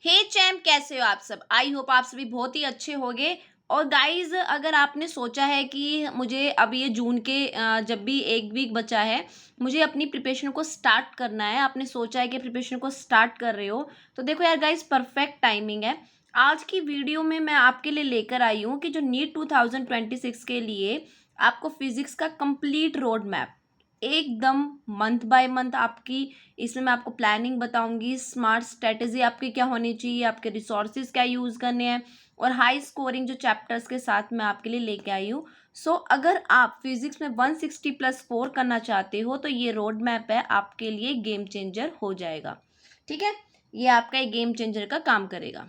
हे charm, कैसे हो आप सब? आई होप आप सभी बहुत ही अच्छे होंगे। और गाइज, अगर आपने सोचा है कि मुझे अब ये जून के जब भी एक वीक बचा है, मुझे अपनी प्रिपरेशन को स्टार्ट करना है, आपने सोचा है कि प्रिपरेशन को स्टार्ट कर रहे हो, तो देखो यार गाइज, परफेक्ट टाइमिंग है। आज की वीडियो में मैं आपके लिए लेकर आई हूँ कि जो नीट 2026 के लिए आपको फिजिक्स का कंप्लीट रोड मैप एकदम मंथ बाय मंथ आपकी, इसमें मैं आपको प्लानिंग बताऊंगी, स्मार्ट स्ट्रेटेजी आपकी क्या होनी चाहिए, आपके रिसोर्सेज क्या यूज़ करने हैं, और हाई स्कोरिंग जो चैप्टर्स के साथ मैं आपके लिए लेके आई हूँ। सो अगर आप फिजिक्स में 160 प्लस स्कोर करना चाहते हो तो ये रोड मैप है आपके लिए, गेम चेंजर हो जाएगा। ठीक है, ये आपका एक गेम चेंजर का काम करेगा।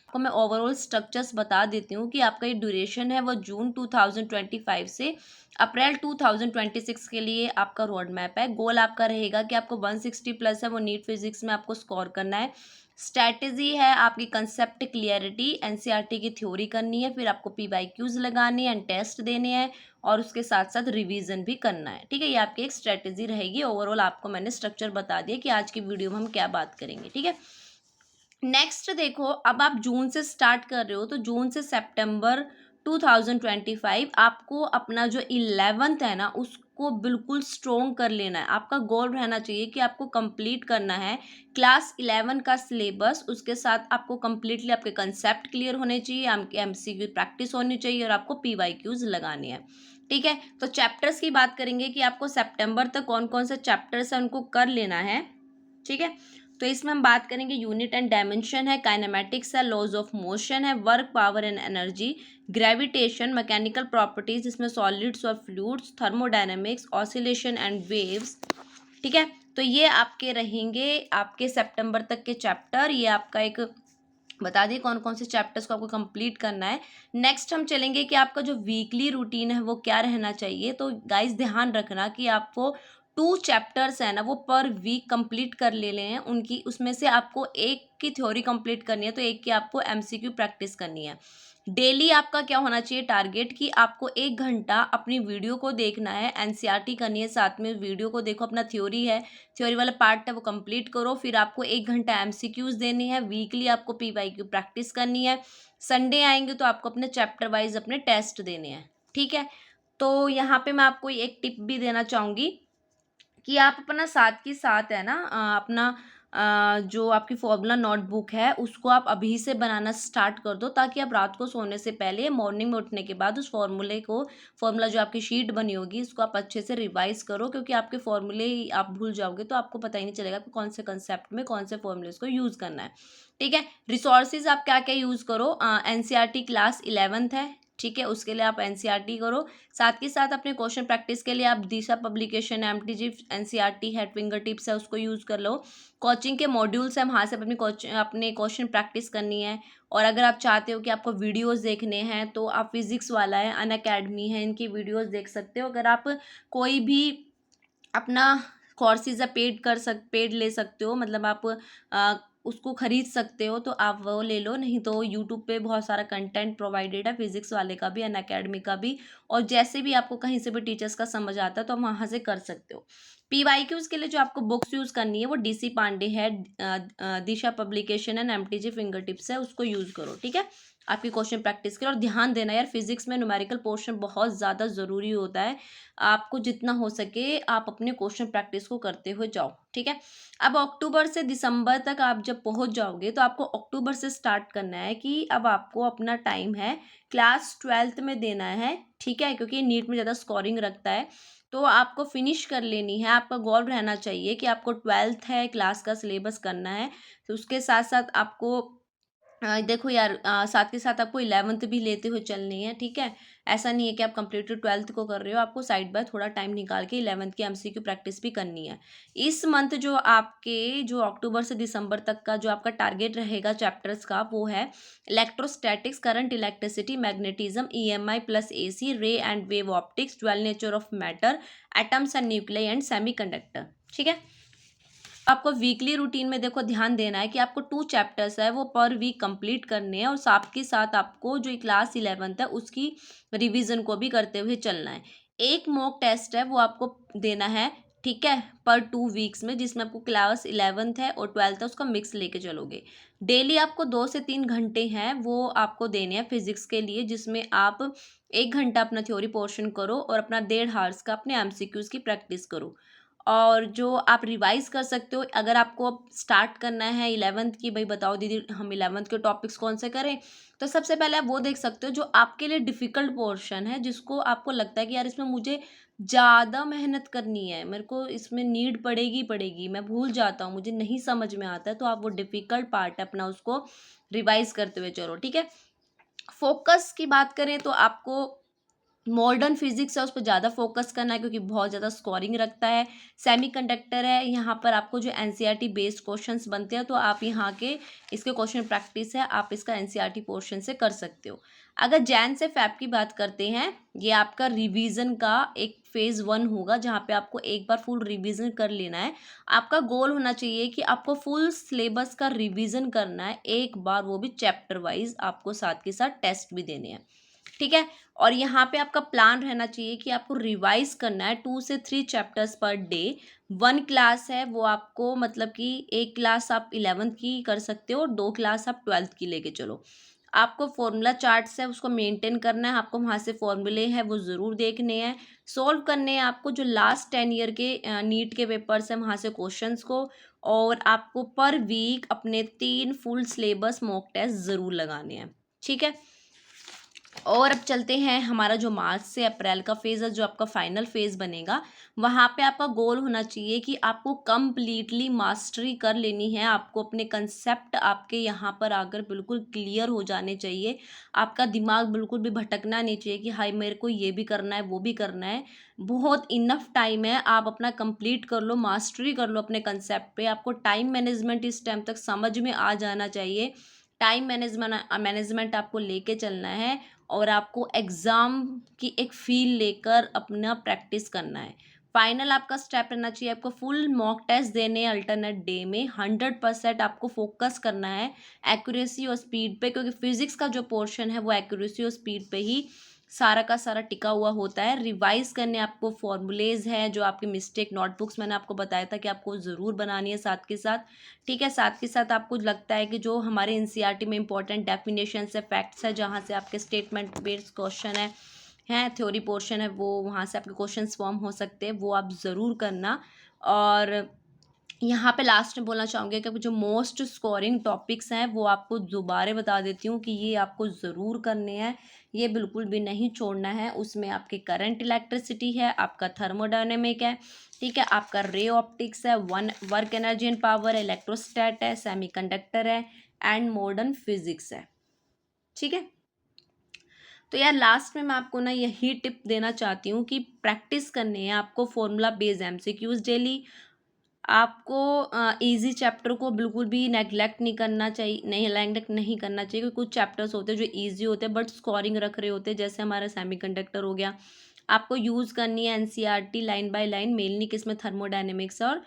आपको मैं ओवरऑल स्ट्रक्चर्स बता देती हूँ कि आपका ये ड्यूरेशन है वो जून 2025 से अप्रैल 2026 के लिए आपका रोड मैप है। गोल आपका रहेगा कि आपको 160 प्लस है वो नीट फिजिक्स में आपको स्कोर करना है। स्ट्रैटेजी है आपकी कंसेप्ट क्लियरिटी, एनसीईआरटी की थ्योरी करनी है, फिर आपको पीवाईक्यूज लगाने हैं, टेस्ट देने हैं, और उसके साथ साथ रिवीजन भी करना है। ठीक है, ये आपकी एक स्ट्रैटेजी रहेगी। ओवरऑल आपको मैंने स्ट्रक्चर बता दिया कि आज की वीडियो में हम क्या बात करेंगे। ठीक है, नेक्स्ट देखो, अब आप जून से स्टार्ट कर रहे हो तो जून से सितंबर 2025 आपको अपना जो 11th है ना उसको बिल्कुल स्ट्रोंग कर लेना है। आपका गोल रहना चाहिए कि आपको कंप्लीट करना है क्लास 11 का सिलेबस, उसके साथ आपको कंप्लीटली आपके कंसेप्ट क्लियर होने चाहिए, आपके एमसीक्यू प्रैक्टिस होनी चाहिए, और आपको पीवाईक्यूज लगाने हैं। ठीक है, तो चैप्टर्स की बात करेंगे कि आपको सितंबर तक कौन कौन से चैप्टर्स हैं उनको कर लेना है। ठीक है, तो इसमें हम बात करेंगे यूनिट एंड डायमेंशन है, काइनेमेटिक्स है, लॉज ऑफ मोशन है, work power and energy, gravitation, mechanical properties, इसमें सॉलिड्स और fluids, thermodynamics, oscillation and waves. ठीक है, तो ये आपके रहेंगे आपके सितंबर तक के चैप्टर। ये आपका एक बता दिए कौन कौन से चैप्टर्स को आपको कंप्लीट करना है। नेक्स्ट हम चलेंगे कि आपका जो वीकली रूटीन है वो क्या रहना चाहिए। तो गाइस ध्यान रखना कि आपको 2 चैप्टर्स है ना वो पर वीक कंप्लीट कर लेने हैं उनकी, उसमें से आपको एक की थ्योरी कंप्लीट करनी है तो एक की आपको एमसीक्यू प्रैक्टिस करनी है। डेली आपका क्या होना चाहिए टारगेट, कि आपको 1 घंटा अपनी वीडियो को देखना है, एनसीईआरटी करनी है, साथ में वीडियो को देखो, अपना थ्योरी है, थ्योरी वाला पार्ट है वो कंप्लीट करो, फिर आपको 1 घंटा एमसीक्यूज देनी है, वीकली आपको पीवाईक्यू प्रैक्टिस करनी है, संडे आएंगे तो आपको अपने चैप्टर वाइज अपने टेस्ट देने हैं। ठीक है, तो यहाँ पे मैं आपको एक टिप भी देना चाहूँगी कि आप अपना साथ के साथ है ना अपना जो आपकी फॉर्मूला नोटबुक है उसको आप अभी से बनाना स्टार्ट कर दो, ताकि आप रात को सोने से पहले मॉर्निंग में उठने के बाद उस फॉर्मूला जो आपकी शीट बनी होगी उसको आप अच्छे से रिवाइज करो, क्योंकि आपके फॉर्मूले आप भूल जाओगे तो आपको पता ही नहीं चलेगा कि कौन से कंसेप्ट में कौन से फॉर्मूलेस को यूज़ करना है। ठीक है, रिसोर्सेज आप क्या क्या यूज़ करो, एनसीईआरटी क्लास 11th है, ठीक है, उसके लिए आप एनसीईआरटी करो, साथ के साथ अपने क्वेश्चन प्रैक्टिस के लिए आप दिशा पब्लिकेशन, एमटीजी एनसीईआरटी है, फिंगर टिप्स है, उसको यूज़ कर लो। कोचिंग के मॉड्यूल्स हैं, वहाँ से अपने क्वेश्चन प्रैक्टिस करनी है। और अगर आप चाहते हो कि आपको वीडियोस देखने हैं तो आप फिजिक्स वाला है, अनअकैडमी है, इनकी वीडियोस देख सकते हो। अगर आप कोई भी अपना कोर्सेज है पेड ले सकते हो, मतलब आप उसको खरीद सकते हो तो आप वो ले लो, नहीं तो यूट्यूब पे बहुत सारा कंटेंट प्रोवाइडेड है फिजिक्स वाले का भी, अनअकैडमी का भी, और जैसे भी आपको कहीं से भी टीचर्स का समझ आता है तो आप वहाँ से कर सकते हो। पीवाईक्यूज के लिए जो आपको बुक्स यूज़ करनी है वो डीसी पांडे है, Disha publication and MTG finger tips है, उसको यूज़ करो। ठीक है, आपकी क्वेश्चन प्रैक्टिस के लिए। और ध्यान देना यार, फिजिक्स में न्यूमेरिकल पोर्शन बहुत ज़्यादा ज़रूरी होता है, आपको जितना हो सके आप अपने क्वेश्चन प्रैक्टिस को करते हुए जाओ। ठीक है, अब अक्टूबर से दिसंबर तक आप जब पहुंच जाओगे तो आपको अक्टूबर से स्टार्ट करना है कि अब आपको अपना टाइम है क्लास 12th में देना है। ठीक है, क्योंकि नीट में ज़्यादा स्कोरिंग रखता है तो आपको फिनिश कर लेनी है। आपका गोल रहना चाहिए कि आपको 12th है क्लास का सिलेबस करना है, तो उसके साथ साथ आपको देखो यार, साथ के साथ आपको 11th भी लेते हुए चलनी है। ठीक है, ऐसा नहीं है कि आप कंप्लीटली 12th को कर रहे हो, आपको साइड बाय थोड़ा टाइम निकाल के 11th की एमसीक्यू प्रैक्टिस भी करनी है। इस मंथ जो आपके जो अक्टूबर से दिसंबर तक का जो आपका टारगेट रहेगा चैप्टर्स का वो है electrostatics, current, electricity, magnetism, EMI plus AC, ray and wave optics, dual nature of matter, atoms and nuclei and semiconductor. ठीक है, आपको वीकली रूटीन में देखो ध्यान देना है कि आपको 2 चैप्टर्स है वो पर वीक कंप्लीट करने हैं, और साथ के साथ आपको जो क्लास 11th है उसकी रिवीजन को भी करते हुए चलना है। एक मॉक टेस्ट है वो आपको देना है। ठीक है, पर 2 वीक्स में, जिसमें आपको क्लास 11th है और 12th है उसका मिक्स लेके चलोगे। डेली आपको 2 से 3 घंटे हैं वो आपको देने हैं फिजिक्स के लिए, जिसमें आप 1 घंटा अपना थ्योरी पोर्शन करो और अपना 1.5 आवर्स का अपने एमसीक्यूज की प्रैक्टिस करो। और जो आप रिवाइज कर सकते हो, अगर आपको अब स्टार्ट करना है 11th की, भाई बताओ दीदी हम 11th के टॉपिक्स कौन से करें, तो सबसे पहले आप वो देख सकते हो जो आपके लिए डिफ़िकल्ट पोर्शन है, जिसको आपको लगता है कि यार इसमें मुझे ज़्यादा मेहनत करनी है, मेरे को इसमें नीड पड़ेगी पड़ेगी, मैं भूल जाता हूँ, मुझे नहीं समझ में आता है, तो आप वो डिफ़िकल्ट पार्ट है अपना उसको रिवाइज करते हुए चलो, ठीक है। फोकस की बात करें तो आपको मॉडर्न फिजिक्स है उस पर ज़्यादा फोकस करना है, क्योंकि बहुत ज़्यादा स्कोरिंग रखता है। सेमीकंडक्टर है, यहाँ पर आपको जो एनसीईआरटी बेस्ड क्वेश्चंस बनते हैं, तो आप यहाँ के इसके क्वेश्चन प्रैक्टिस है, आप इसका एनसीईआरटी पोर्शन से कर सकते हो। अगर जैन से फैब की बात करते हैं, ये आपका रिवीजन का एक फेज़ 1 होगा, जहाँ पे आपको एक बार फुल रिवीजन कर लेना है। आपका गोल होना चाहिए कि आपको फुल सिलेबस का रिवीजन करना है एक बार, वो भी चैप्टर वाइज, आपको साथ के साथ टेस्ट भी देने हैं, ठीक है। और यहाँ पे आपका प्लान रहना चाहिए कि आपको रिवाइज करना है 2 से 3 चैप्टर्स पर डे। 1 क्लास है वो आपको, मतलब कि एक क्लास आप 11th की कर सकते हो और 2 क्लास आप 12th की लेके चलो। आपको फॉर्मूला चार्ट्स है उसको मेंटेन करना है, आपको वहाँ से फॉर्मूले हैं वो ज़रूर देखने हैं, सॉल्व करने हैं आपको, जो लास्ट 10 ईयर के नीट के पेपर्स हैं वहाँ से क्वेश्चंस को। और आपको पर वीक अपने 3 फुल सिलेबस मॉक टेस्ट ज़रूर लगाने हैं, ठीक है। और अब चलते हैं, हमारा जो मार्च से अप्रैल का फेज़ है, जो आपका फाइनल फेज़ बनेगा, वहाँ पे आपका गोल होना चाहिए कि आपको कंप्लीटली मास्टरी कर लेनी है, आपको अपने कंसेप्ट आपके यहाँ पर आकर बिल्कुल क्लियर हो जाने चाहिए, आपका दिमाग बिल्कुल भी भटकना नहीं चाहिए कि हाय मेरे को ये भी करना है वो भी करना है। बहुत इनफ टाइम है, आप अपना कंप्लीट कर लो, मास्टरी कर लो अपने कंसेप्ट पे। आपको टाइम मैनेजमेंट इस टाइम तक समझ में आ जाना चाहिए, टाइम मैनेजमेंट आपको लेके चलना है, और आपको एग्ज़ाम की एक फ़ील लेकर अपना प्रैक्टिस करना है। फाइनल आपका स्टेप रहना चाहिए, आपको फुल मॉक टेस्ट देने हैं अल्टरनेट डे में, 100% आपको फोकस करना है एक्यूरेसी और स्पीड पे, क्योंकि फिजिक्स का जो पोर्शन है वो एक्यूरेसी और स्पीड पे ही सारा का सारा टिका हुआ होता है। रिवाइज करने आपको फॉर्मूलेज हैं, जो आपकी मिस्टेक नोटबुक्स मैंने आपको बताया था कि आपको ज़रूर बनानी है साथ के साथ, ठीक है। साथ के साथ आपको लगता है कि जो हमारे एनसीईआरटी में इंपॉर्टेंट डेफिनेशंस है, फैक्ट्स है, जहाँ से आपके स्टेटमेंट बेस्ड क्वेश्चन है थ्योरी पोर्शन है, वो वहाँ से आपके क्वेश्चंस फॉर्म हो सकते हैं, वो आप ज़रूर करना। और यहाँ पे लास्ट में बोलना चाहूँगी कि जो मोस्ट स्कोरिंग टॉपिक्स हैं वो आपको दोबारा बता देती हूँ कि ये आपको ज़रूर करने हैं, ये बिल्कुल भी नहीं छोड़ना है। उसमें आपके करंट इलेक्ट्रिसिटी है, आपका थर्मोडायनेमिक है, ठीक है, आपका रे ऑप्टिक्स है, one work energy and power, electrostat है, सेमीकंडक्टर है, एंड मॉडर्न फिजिक्स है, ठीक है। तो यार लास्ट में मैं आपको ना यही टिप देना चाहती हूँ कि प्रैक्टिस करने हैं आपको फॉर्मूला बेस्ड एमसीक्यूज डेली। आपको इजी चैप्टर को बिल्कुल भी नेग्लेक्ट नहीं करना चाहिए, नहीं नेग्लेक्ट नहीं करना चाहिए, क्योंकि कुछ चैप्टर्स होते हैं जो इजी होते हैं बट स्कोरिंग रख रहे होते हैं, जैसे हमारा सेमीकंडक्टर हो गया। आपको यूज़ करनी है NCERT line by line, mainly किसमें, थर्मोडायनेमिक्स और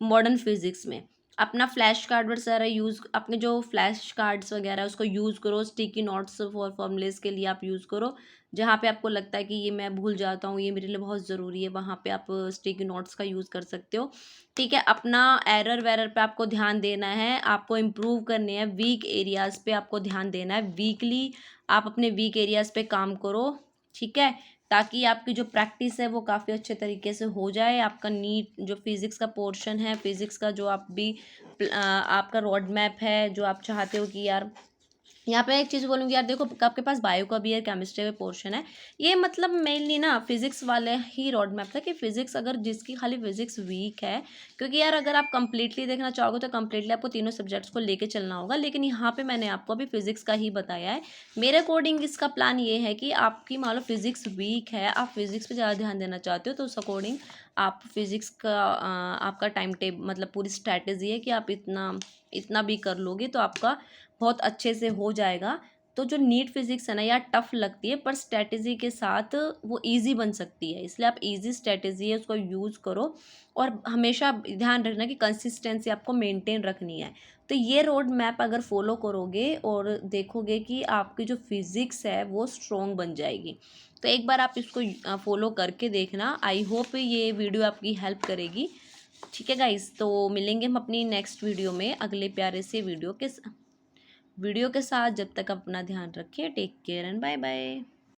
मॉडर्न फिजिक्स में। अपना फ्लैश कार्ड वगैरह यूज़, अपने जो फ्लैश कार्ड्स वगैरह उसको यूज़ करो, स्टिकी नोट्स फॉर फॉर्मूलेस के लिए आप यूज़ करो। जहाँ पे आपको लगता है कि ये मैं भूल जाता हूँ, ये मेरे लिए बहुत ज़रूरी है, वहाँ पे आप स्टिकी नोट्स का यूज़ कर सकते हो, ठीक है। अपना एरर वेरर पे आपको ध्यान देना है, आपको इम्प्रूव करने हैं, वीक एरियाज़ पे आपको ध्यान देना है, वीकली आप अपने वीक एरियाज़ पे काम करो, ठीक है, ताकि आपकी जो प्रैक्टिस है वो काफ़ी अच्छे तरीके से हो जाए। आपका नीट जो फिज़िक्स का पोर्शन है, फिज़िक्स का जो आप भी आपका रोड मैप है, जो आप चाहते हो कि यार, यहाँ पे एक चीज़ बोलूँगी यार, देखो आपके पास बायो का भी है, केमिस्ट्री का पोर्शन है, ये मतलब मेनली ना फिजिक्स वाले ही रोड मैप था कि फिजिक्स, अगर जिसकी खाली फिजिक्स वीक है, क्योंकि यार अगर आप कंप्लीटली देखना चाहोगे तो कंप्लीटली आपको तीनों सब्जेक्ट्स को लेके चलना होगा, लेकिन यहाँ पे मैंने आपको अभी फिजिक्स का ही बताया है। मेरे अकॉर्डिंग इसका प्लान ये है कि आपकी मान लो फिजिक्स वीक है, आप फिजिक्स पे ज़्यादा ध्यान देना चाहते हो, तो उस अकॉर्डिंग आप फिजिक्स का आपका टाइम टेबल, मतलब पूरी स्ट्रैटेजी है कि आप इतना इतना भी कर लोगे तो आपका बहुत अच्छे से हो जाएगा। तो जो नीट फिजिक्स है ना यार, टफ लगती है, पर स्ट्रैटेजी के साथ वो इजी बन सकती है, इसलिए आप इजी स्ट्रैटेजी है उसको यूज़ करो, और हमेशा ध्यान रखना कि कंसिस्टेंसी आपको मेंटेन रखनी है। तो ये रोड मैप अगर फॉलो करोगे और देखोगे कि आपकी जो फिज़िक्स है वो स्ट्रॉन्ग बन जाएगी। तो तो एक बार आप इसको फॉलो करके देखना। आई होप ये वीडियो आपकी हेल्प करेगी। ठीक है गाइस, तो मिलेंगे हम अपनी नेक्स्ट वीडियो में अगले प्यारे से वीडियो के साथ। जब तक अपना ध्यान रखिए। Take care and bye bye.